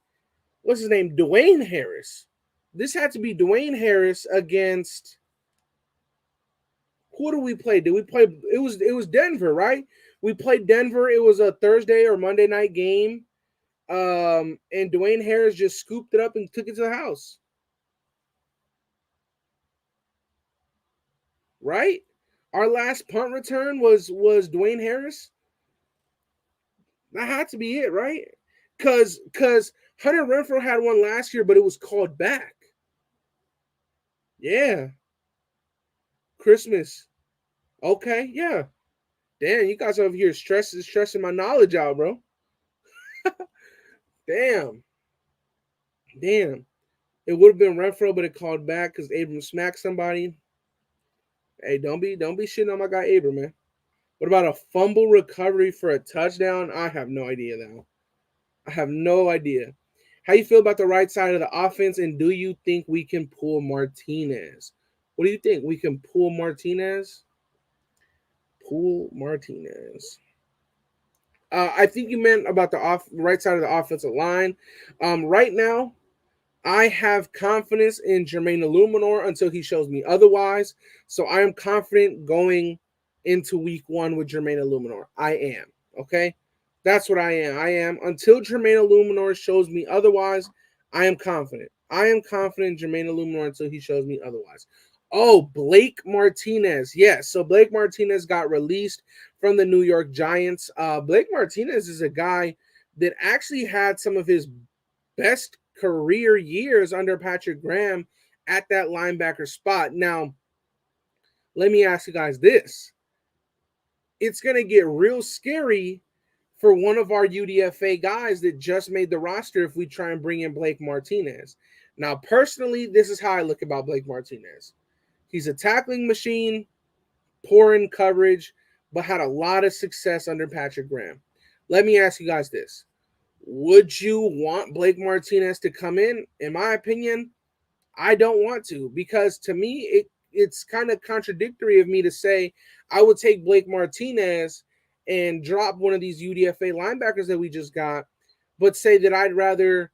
what's his name? Dwayne Harris. This had to be Dwayne Harris against, who do we play? Did we play? It was Denver, right? We played Denver. It was a Thursday or Monday night game. And Dwayne Harris just scooped it up and took it to the house. Right? Our last punt return was Dwayne Harris. That had to be it, right? Because Hunter Renfrow had one last year, but it was called back. Yeah. Christmas. Okay, yeah. Damn, you guys over here stressing my knowledge out, bro. Damn. Damn. It would have been Renfrow, but it called back because Abram smacked somebody. Hey, don't be shitting on my guy Abram, man. What about a fumble recovery for a touchdown? I have no idea though. I have no idea. How you feel about the right side of the offense, and do you think we can pull Martinez? What do you think? We can pull Martinez? Pull Martinez. I think you meant about the right side of the offensive line. Right now, I have confidence in Jermaine Illuminor until he shows me otherwise. So I am confident going into week 1 with Jermaine Illuminor. I am. Okay? That's what I am. I am. Until Jermaine Illuminor shows me otherwise, I am confident. I am confident in Jermaine Illuminor until he shows me otherwise. Oh, Blake Martinez. Yes. So Blake Martinez got released from the New York Giants. Blake Martinez is a guy that actually had some of his best career years under Patrick Graham at that linebacker spot. Now, let me ask you guys this. It's going to get real scary for one of our UDFA guys that just made the roster if we try and bring in Blake Martinez. Now, personally, this is how I look about Blake Martinez. He's a tackling machine, poor in coverage, but had a lot of success under Patrick Graham. Let me ask you guys this. Would you want Blake Martinez to come in? In my opinion, I don't want to, because to me, it's kind of contradictory of me to say I would take Blake Martinez and drop one of these UDFA linebackers that we just got, but say that I'd rather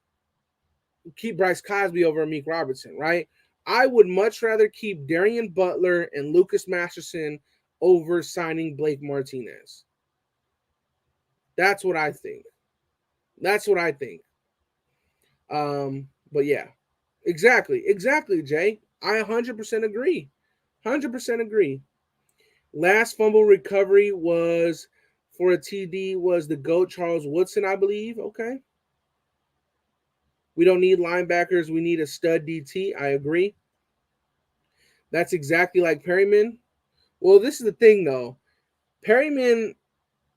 keep Bryce Cosby over Amik Robertson, right? I would much rather keep Darian Butler and Lucas Masterson over signing Blake Martinez. That's what I think. That's what I think. But yeah, exactly, Jay. I 100% agree. 100% agree. Last fumble recovery was for a TD was the GOAT Charles Woodson, I believe. Okay. We don't need linebackers. We need a stud DT. I agree. That's exactly like Perryman. Well, this is the thing, though. Perryman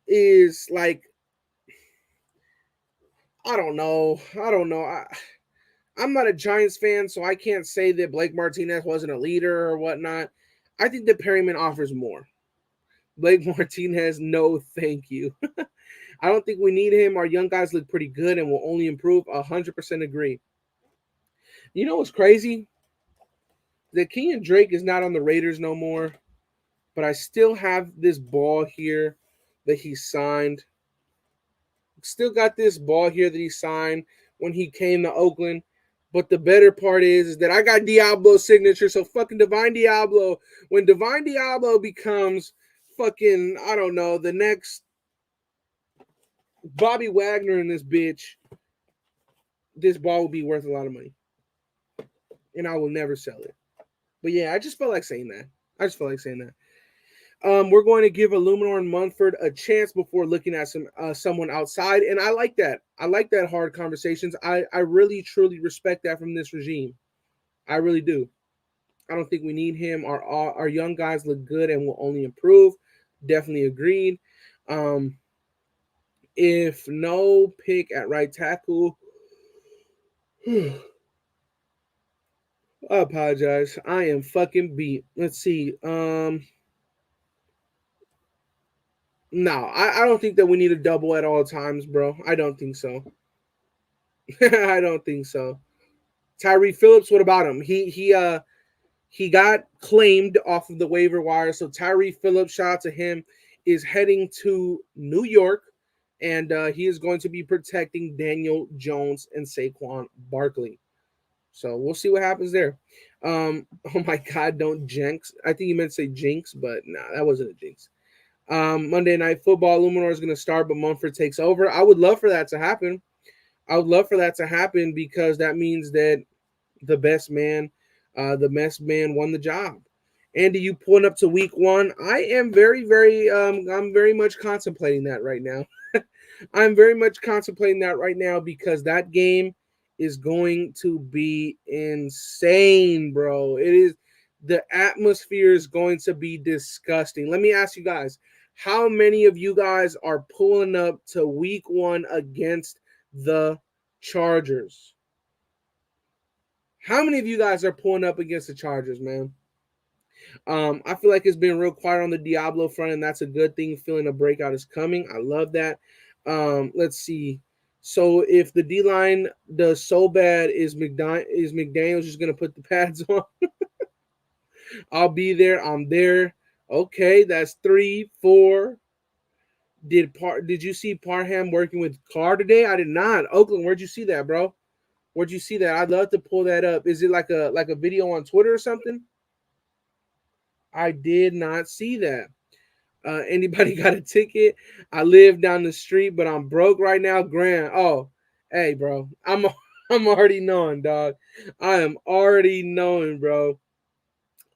is like, I don't know. I'm not a Giants fan, so I can't say that Blake Martinez wasn't a leader or whatnot. I think that Perryman offers more. Blake Martinez, no thank you. I don't think we need him. Our young guys look pretty good and will only improve. 100% agree. You know what's crazy? That Kenyon Drake is not on the Raiders no more, but I still have this ball here that he signed. Still got this ball here that he signed when he came to Oakland. But the better part is that I got Diablo's signature. So fucking Divine Diablo. When Divine Diablo becomes fucking, I don't know, the next Bobby Wagner in this bitch, this ball will be worth a lot of money. And I will never sell it. But yeah, I just felt like saying that. We're going to give Illuminor and Munford a chance before looking at someone outside, and I like that. I like that hard conversations. I really, truly respect that from this regime. I really do. I don't think we need him. Our young guys look good and will only improve. Definitely agreed. If no pick at right tackle, I apologize. I am fucking beat. Let's see. No, I don't think that we need a double at all times, bro. I don't think so. I don't think so. Tyree Phillips, what about him? He got claimed off of the waiver wire. So Tyree Phillips, shout out to him, is heading to New York, and he is going to be protecting Daniel Jones and Saquon Barkley. So we'll see what happens there. Oh my God, don't jinx. I think you meant to say jinx, but nah, that wasn't a jinx. Monday Night Football, Luminor is going to start, but Mumford takes over. I would love for that to happen. I would love for that to happen because that means that the best man won the job. Andy, you pulling up to week one? I am I'm very much contemplating that right now. I'm very much contemplating that right now because that game is going to be insane, bro. It is. The atmosphere is going to be disgusting. Let me ask you guys, how many of you guys are pulling up to week one against the Chargers? How many of you guys are pulling up against the Chargers, man? I feel like it's been real quiet on the Diablo front, and that's a good thing. Feeling a breakout is coming. I love that. Let's see. So if the D line does so bad, is McDaniels just gonna put the pads on? I'll be there. I'm there. Okay, that's 3, 4. Did you see Parham working with Carr today? I did not. Oakland, where'd you see that, bro? Where'd you see that? I'd love to pull that up. Is it like a video on Twitter or something? I did not see that. Anybody got a ticket? I live down the street, but I'm broke right now. Grant. Oh, hey, bro. I'm already knowing, dog. I am already knowing, bro.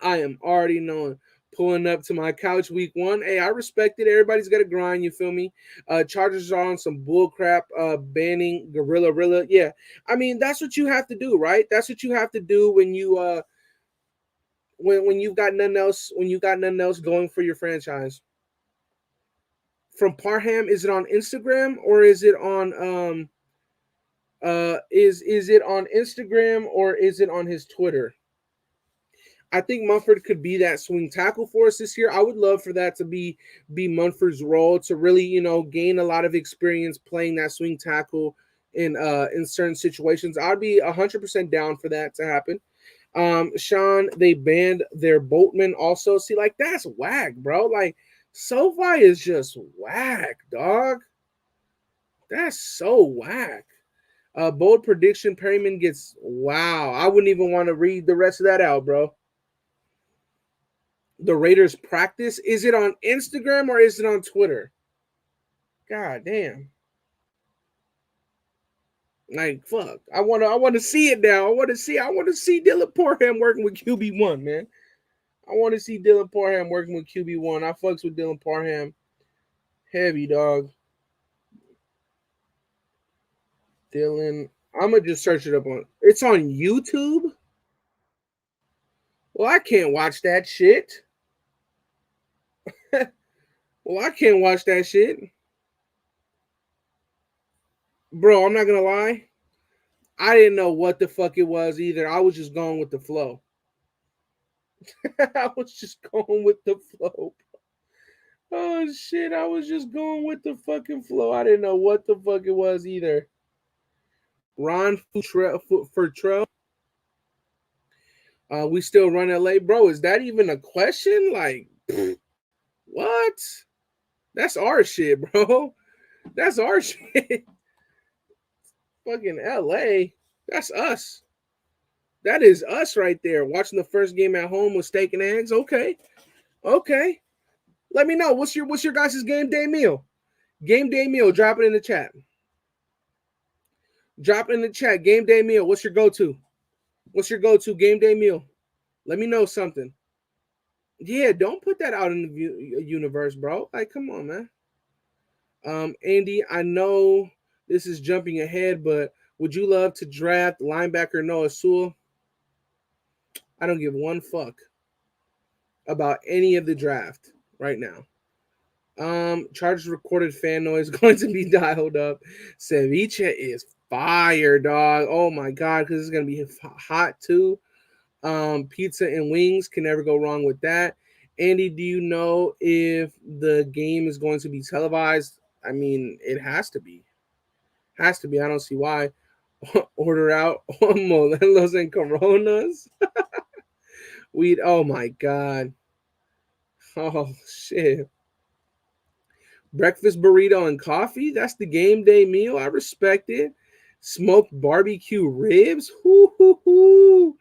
I am already knowing. Pulling up to my couch week one. Hey, I respect it. Everybody's got to grind. You feel me? Chargers are on some bull crap. Banning Gorilla. Yeah, I mean that's what you have to do, right? That's what you have to do when you when you've got nothing else. When you got nothing else going for your franchise. From Parham, is it on Instagram or is it on is it on Instagram or is it on his Twitter? I think Mumford could be that swing tackle for us this year. I would love for that to be Mumford's role, to really, gain a lot of experience playing that swing tackle in certain situations. I'd be 100% down for that to happen. Sean, they banned their Boatman also. See, like, that's whack, bro. Like, SoFi is just whack, dog. That's so whack. Bold prediction, Perryman gets, wow. I wouldn't even want to read the rest of that out, bro. The Raiders practice, is it on Instagram or is it on Twitter? God damn. Like, fuck. I want to see it now. I want to see Dylan Parham working with QB1, man. I want to see Dylan Parham working with QB1. I fucks with Dylan Parham. Heavy, dog. Dylan. I'm going to just search it up on. It's on YouTube? Well, I can't watch that shit. Well, I can't watch that shit. Bro, I'm not going to lie. I didn't know what the fuck it was either. I was just going with the flow. I was just going with the flow. Oh, shit. I was just going with the fucking flow. I didn't know what the fuck it was either. Ron Futrell. We still run LA. Bro, is that even a question? Like, what? That's our shit, bro. That's our shit. Fucking LA. That's us. That is us right there. Watching the first game at home with steak and eggs. Okay. Let me know. What's your guys' game day meal? Game day meal. Drop it in the chat. Drop it in the chat. Game day meal. What's your go-to? What's your go-to game day meal? Let me know something. Yeah, don't put that out in the universe, bro. Like, come on, man. Andy, I know this is jumping ahead, but would you love to draft linebacker Noah Sewell? I don't give one fuck about any of the draft right now. Chargers recorded fan noise going to be dialed up. Ceviche is fire, dog. Oh my god, because it's gonna be hot too. Pizza and wings can never go wrong with that. Andy, do you know if the game is going to be televised? I mean, it has to be. Has to be. I don't see why. Order out molelos and coronas. Oh my god. Oh shit. Breakfast burrito and coffee. That's the game day meal. I respect it. Smoked barbecue ribs. Hoo hoo hoo.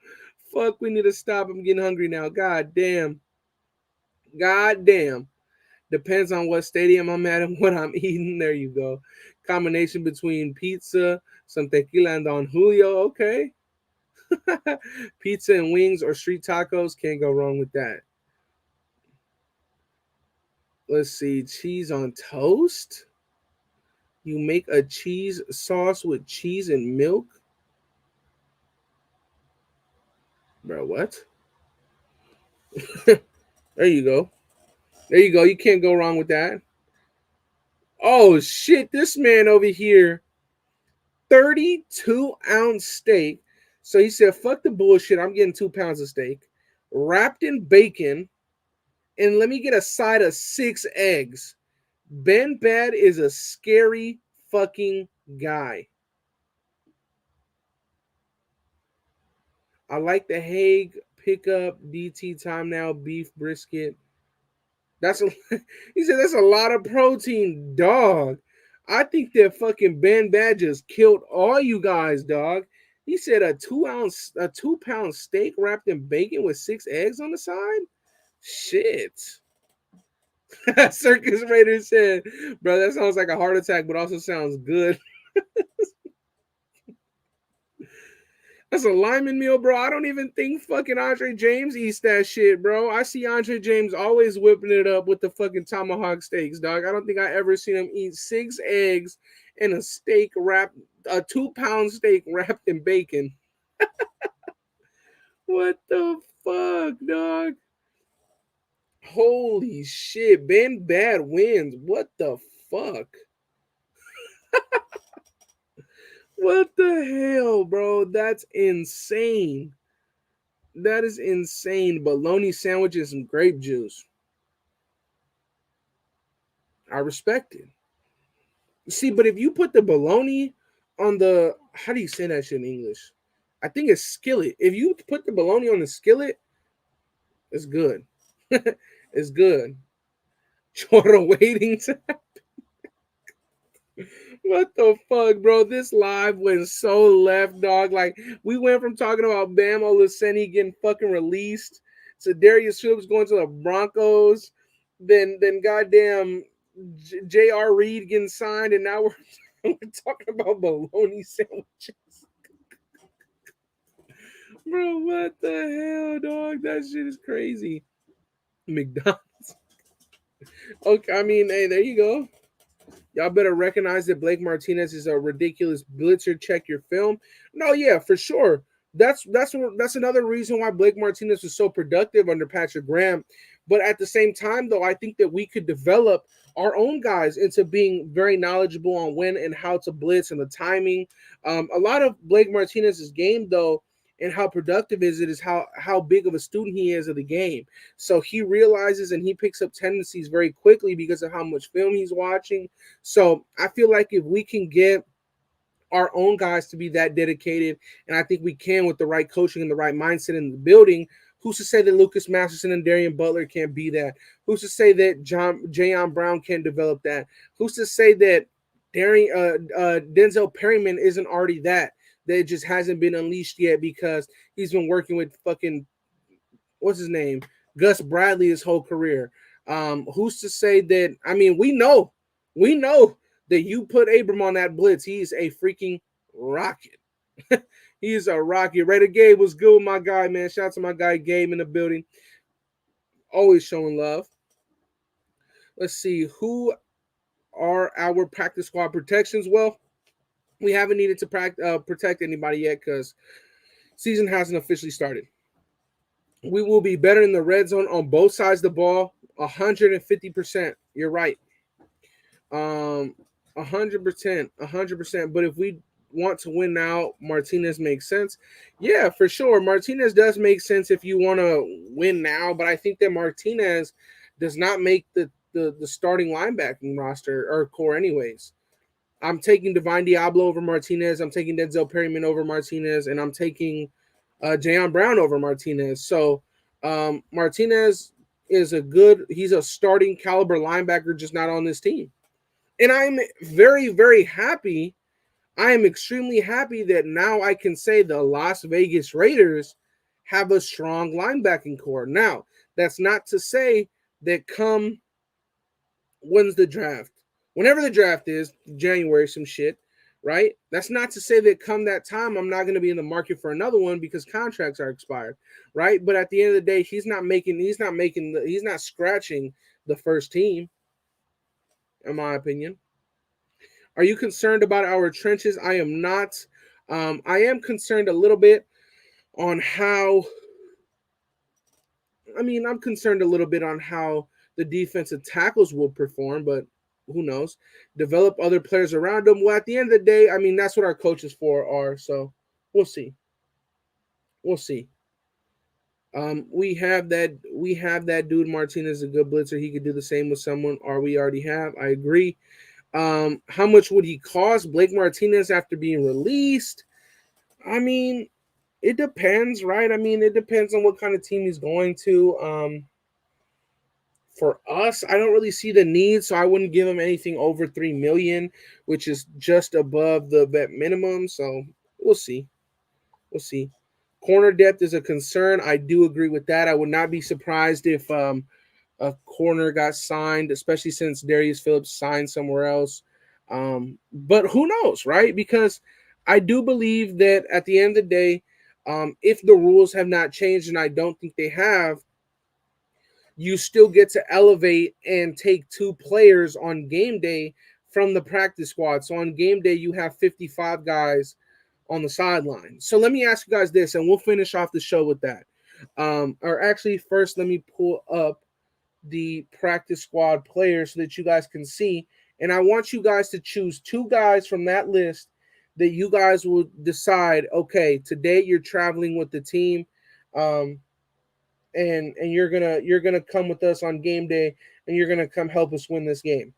Fuck, we need to stop. I'm getting hungry now. God damn. God damn. Depends on what stadium I'm at and what I'm eating. There you go. Combination between pizza, some tequila, and Don Julio. Okay. Pizza and wings or street tacos. Can't go wrong with that. Let's see. Cheese on toast. You make a cheese sauce with cheese and milk. Bro, what? There you go. There you go. You can't go wrong with that. Oh, shit. This man over here, 32-ounce steak. So he said, fuck the bullshit. I'm getting 2 pounds of steak wrapped in bacon. And let me get a side of 6 eggs. Ben Bad is a scary fucking guy. I like the Hague pickup DT time now beef brisket. That's a he said that's a lot of protein, dog. I think that fucking Ben Bad just killed all you guys, dog. He said a 2-pound steak wrapped in bacon with 6 eggs on the side. Shit. Circus Raider said, bro, that sounds like a heart attack, but also sounds good. That's a lineman meal, bro. I don't even think fucking Andre James eats that shit, bro. I see Andre James always whipping it up with the fucking tomahawk steaks, dog. I don't think I ever seen him eat 6 eggs and a 2-pound steak wrapped in bacon. What the fuck, dog? Holy shit. Ben Bad wins. What the fuck? What the hell, bro? That's insane. That is insane. Bologna sandwich and some grape juice. I respect it. See, but if you put the bologna on the, how do you say that shit in English? I think it's skillet. If you put the bologna on the skillet, it's good. It's good. Shorter waiting time. What the fuck, bro? This live went so left, dog. Like, we went from talking about Bam Olaseni getting fucking released to Darius Phillips going to the Broncos, then goddamn J.R. Reed getting signed, and now we're talking about bologna sandwiches. Bro, what the hell, dog? That shit is crazy. McDonald's. Okay, I mean, hey, there you go. Y'all better recognize that Blake Martinez is a ridiculous blitzer. Check your film. No, yeah, for sure. That's another reason why Blake Martinez was so productive under Patrick Graham. But at the same time, though, I think that we could develop our own guys into being very knowledgeable on when and how to blitz and the timing. A lot of Blake Martinez's game, though, and how productive is how big of a student he is of the game. So he realizes and he picks up tendencies very quickly because of how much film he's watching. So I feel like if we can get our own guys to be that dedicated, and I think we can with the right coaching and the right mindset in the building, who's to say that Lucas Masterson and Darian Butler can't be that? Who's to say that Jayon Brown can't develop that? Who's to say that Denzel Perryman isn't already that it just hasn't been unleashed yet because he's been working with fucking, what's his name, Gus Bradley his whole career. Who's to say that, I mean, we know that you put Abram on that blitz, he is a freaking rocket. He is a rocket. Raider Gabe was good with my guy, man. Shout out to my guy Gabe in the building. Always showing love. Let's see, who are our practice squad protections? Well, we haven't needed to protect anybody yet because season hasn't officially started. We will be better in the red zone on both sides of the ball, 150%. You're right. 100%. But if we want to win now, Martinez makes sense. Yeah, for sure. Martinez does make sense if you want to win now, but I think that Martinez does not make the starting linebacking roster or core anyways. I'm taking Divine Diablo over Martinez. I'm taking Denzel Perryman over Martinez, and I'm taking Jayon Brown over Martinez. So Martinez is he's a starting caliber linebacker, just not on this team. And I'm very, very happy. I am extremely happy that now I can say the Las Vegas Raiders have a strong linebacking core. Now, that's not to say that come When's the draft? Whenever the draft is, January, some shit, right? That's not to say that come that time, I'm not going to be in the market for another one because contracts are expired, right? But at the end of the day, he's not scratching the first team, in my opinion. Are you concerned about our trenches? I am not. I am concerned a little bit on how. I'm concerned a little bit on how the defensive tackles will perform, but who knows? Develop other players around them. Well, at the end of the day, that's what our coaches are. So we'll see. We'll see. We have that dude Martinez, a good blitzer. He could do the same with someone, or we already have. I agree. How much would he cost? Blake Martinez after being released? It depends, right? It depends on what kind of team he's going to. For us, I don't really see the need, so I wouldn't give him anything over $3 million, which is just above the vet minimum. So we'll see. We'll see. Corner depth is a concern. I do agree with that. I would not be surprised if a corner got signed, especially since Darius Phillips signed somewhere else. But who knows, right? Because I do believe that at the end of the day, if the rules have not changed, and I don't think they have, you still get to elevate and take two players on game day from the practice squad. So on game day, you have 55 guys on the sideline. So let me ask you guys this, and we'll finish off the show with that. Or actually, first, let me pull up the practice squad players so that you guys can see. And I want you guys to choose two guys from that list that you guys will decide, okay, today you're traveling with the team. And you're gonna come with us on game day, and you're gonna come help us win this game.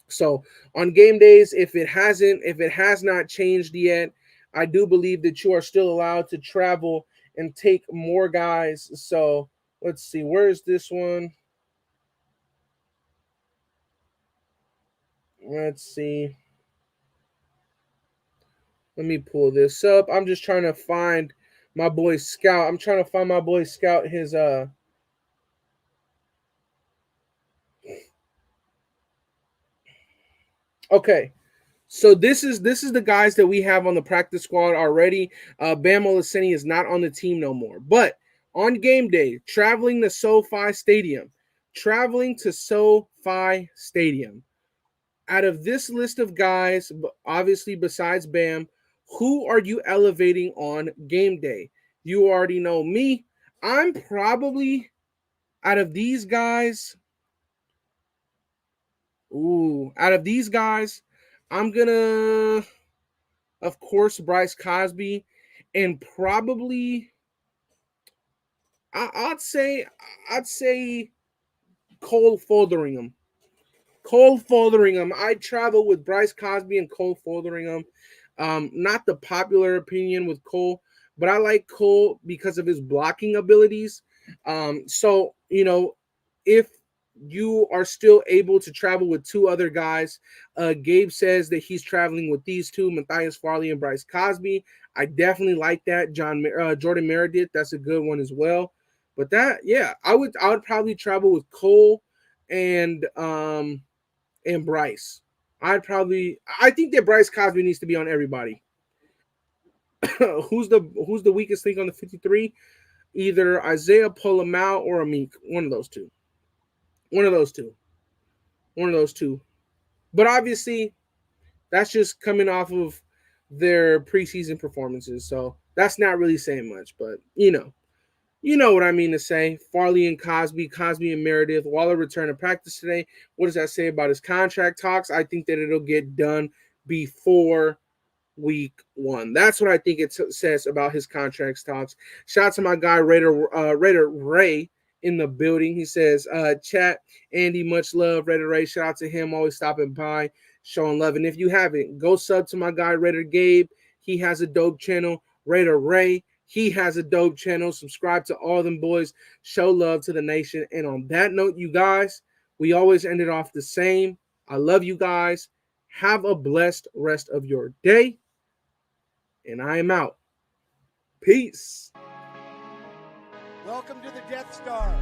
So on game days, if it has not changed yet, I do believe that you are still allowed to travel and take more guys. So let's see, where is this one? Let's see. Let me pull this up. I'm just trying to find my boy Scout. I'm trying to find my boy Scout his okay. So this is the guys that we have on the practice squad already. Bam Olaseni is not on the team no more. But on game day, traveling to SoFi Stadium. Out of this list of guys, obviously besides Bam, who are you elevating on game day? You already know me. I'm probably out of these guys. Out of these guys, I'm gonna, of course, Bryce Cosby, and probably I'd say Cole Fotheringham. Cole Fotheringham. I travel with Bryce Cosby and Cole Fotheringham. Not the popular opinion with Cole, but I like Cole because of his blocking abilities. So if you are still able to travel with two other guys, Gabe says that he's traveling with these two, Matthias Farley and Bryce Cosby. I definitely like that. Jordan Meredith, that's a good one as well. But I would probably travel with Cole and Bryce. I think that Bryce Cosby needs to be on everybody. who's the weakest link on the 53? Either Isaiah Polamau or Amik. One of those two. One of those two. One of those two. But obviously, that's just coming off of their preseason performances. So that's not really saying much, but You know what I mean to say. Farley and Cosby and Meredith. Waller returned to practice today. What does that say about his contract talks? I think that it'll get done before week 1. That's what I think it says about his contract talks. Shout out to my guy Raider Ray in the building. He says, chat, Andy, much love. Raider Ray, shout out to him, always stopping by, showing love. And if you haven't, go sub to my guy Raider Gabe. He has a dope channel. Raider Ray, he has a dope channel. Subscribe to all them boys. Show love to the nation. And on that note, you guys, we always end it off the same. I love you guys. Have a blessed rest of your day. And I am out. Peace. Welcome to the Death Star.